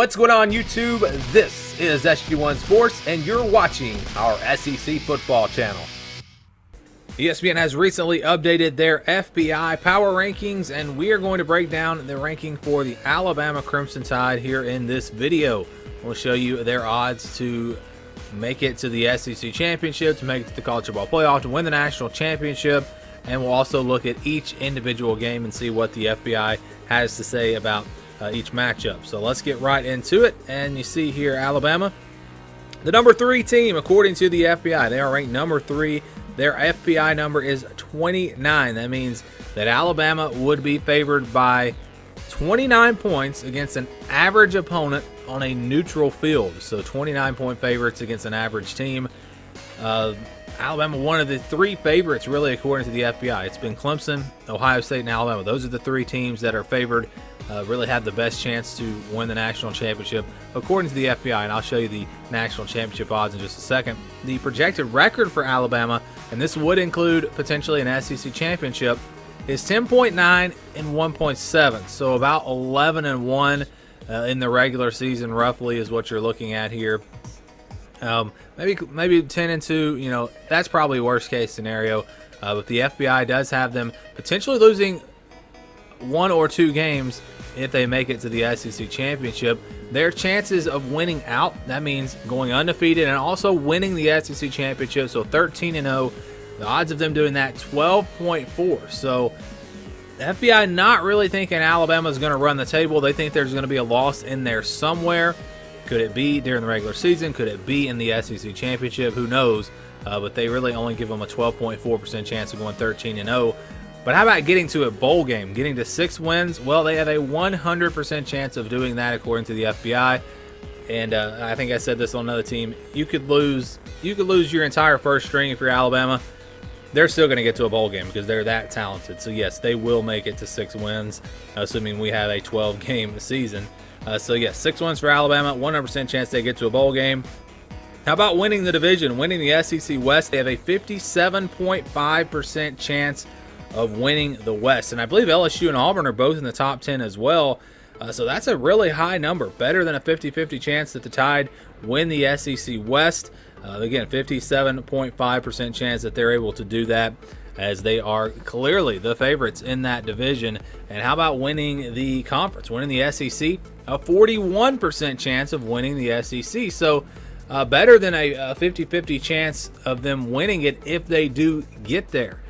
What's going on, YouTube? This is SG1 Sports, and you're watching our SEC football channel. ESPN has recently updated their FPI power rankings, and we are going to break down the ranking for the Alabama Crimson Tide here in this video. We'll show you their odds to make it to the SEC championship, to make it to the college football playoff, to win the national championship, and we'll also look at each individual game and see what the FPI has to say about each matchup. So let's get right into it. And you see here Alabama, the number 3 team according to the FPI. They are ranked number 3. Their FPI number is 29. That means that Alabama would be favored by 29 points against an average opponent on a neutral field. So 29-point favorites against an average team. Alabama, one of the 3 favorites, really, according to the FPI. It's been Clemson, Ohio State, and Alabama. Those are the 3 teams that are favored, really have the best chance to win the national championship, according to the FPI. And I'll show you the national championship odds in just a second. The projected record for Alabama, and this would include potentially an SEC championship, is 10.9 and 1.7. So about 11-1 in the regular season, roughly, is what you're looking at here. Maybe 10-2, you know, that's probably worst case scenario. But the FBI does have them potentially losing 1 or 2 games if they make it to the SEC championship. Their chances of winning out, that means going undefeated and also winning the SEC championship, so 13-0. The odds of them doing that, 12.4. So the FBI not really thinking Alabama's going to run the table. They think there's going to be a loss in there somewhere. Could it be during the regular season? Could it be in the SEC championship? Who knows? But they really only give them a 12.4% chance of going 13-0. But how about getting to a bowl game, getting to 6 wins? Well, they have a 100% chance of doing that, according to the FBI. And I think I said this on another team. You could lose your entire first string if you're Alabama. They're still going to get to a bowl game because they're that talented. So yes, they will make it to 6 wins, assuming we have a 12-game season. So yes, 6 wins for Alabama, 100% chance they get to a bowl game. How about winning the division, winning the SEC West? They have a 57.5% chance of winning the West. And I believe LSU and Auburn are both in the top 10 as well. So that's a really high number, better than a 50-50 chance that the Tide win the SEC West. Again, 57.5% chance that they're able to do that, as they are clearly the favorites in that division. And how about winning the conference, winning the SEC? A 41% chance of winning the SEC. So better than a 50-50 chance of them winning it if they do get there.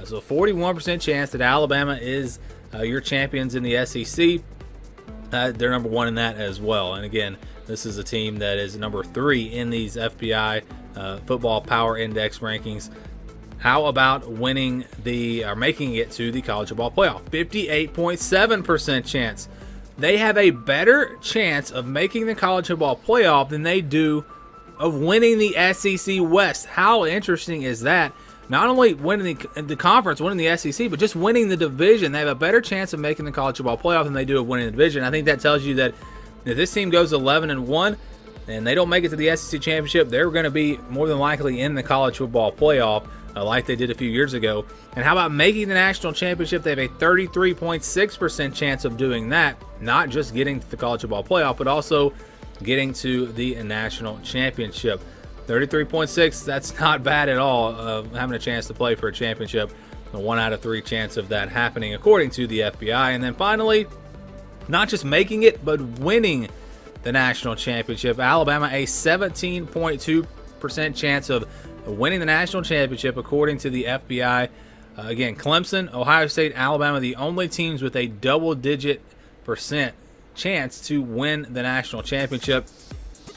So 41% chance that Alabama is your champions in the SEC. They're number 1 in that as well. And again, this is a team that is number 3 in these FPI Football Power Index rankings. How about winning or making it to the college football playoff? 58.7% chance. They have a better chance of making the college football playoff than they do of winning the SEC West. How interesting is that? Not only winning the conference, winning the SEC, but just winning the division. They have a better chance of making the college football playoff than they do of winning the division. I think that tells you that if this team goes 11-1 and they don't make it to the SEC championship, they're going to be more than likely in the college football playoff, like they did a few years ago. And how about making the national championship? They have a 33.6% chance of doing that, not just getting to the college football playoff, but also getting to the national championship. 33.6, that's not bad at all, having a chance to play for a championship. A 1 out of 3 chance of that happening, according to the FBI. And then finally, not just making it, but winning the national championship. Alabama, a 17.2% chance of winning the national championship, according to the FBI. Again, Clemson, Ohio State, Alabama, the only teams with a double-digit % chance to win the national championship.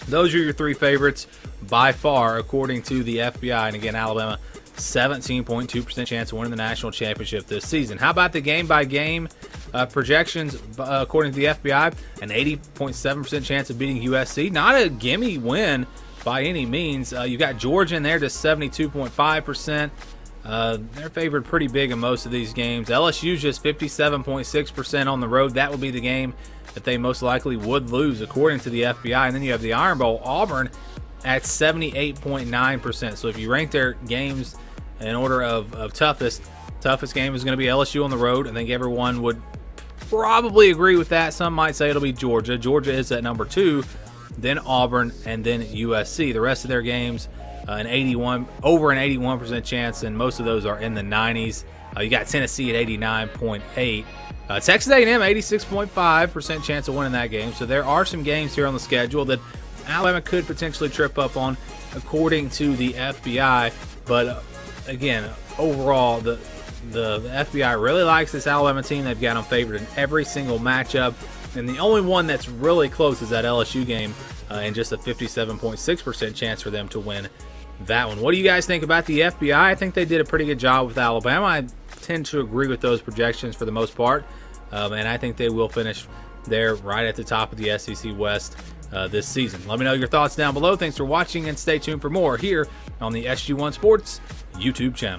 Those are your 3 favorites by far, according to the FBI. And again, Alabama, 17.2% chance of winning the national championship this season. How about the game-by-game projections, according to the FBI? An 80.7% chance of beating USC. Not a gimme win by any means. You've got Georgia in there to 72.5%. They're favored pretty big in most of these games. LSU's just 57.6% on the road. That would be the game that they most likely would lose, according to the FBI. And then you have the Iron Bowl, Auburn, at 78.9%. So if you rank their games in order of toughest game is going to be LSU on the road. I think everyone would probably agree with that. Some might say it'll be Georgia. Georgia is at number 2, then Auburn, and then USC. The rest of their games, over an 81% chance, and most of those are in the 90s. You got Tennessee at 89.8. Texas A&M, 86.5% chance of winning that game. So there are some games here on the schedule that Alabama could potentially trip up on, according to the FPI. But again, overall, the FBI really likes this Alabama team. They've got them favored in every single matchup. And the only one that's really close is that LSU game, and just a 57.6% chance for them to win that one. What do you guys think about the FBI? I think they did a pretty good job with Alabama. I tend to agree with those projections for the most part. And I think they will finish there right at the top of the SEC West this season. Let me know your thoughts down below. Thanks for watching, and stay tuned for more here on the SG1 Sports YouTube channel.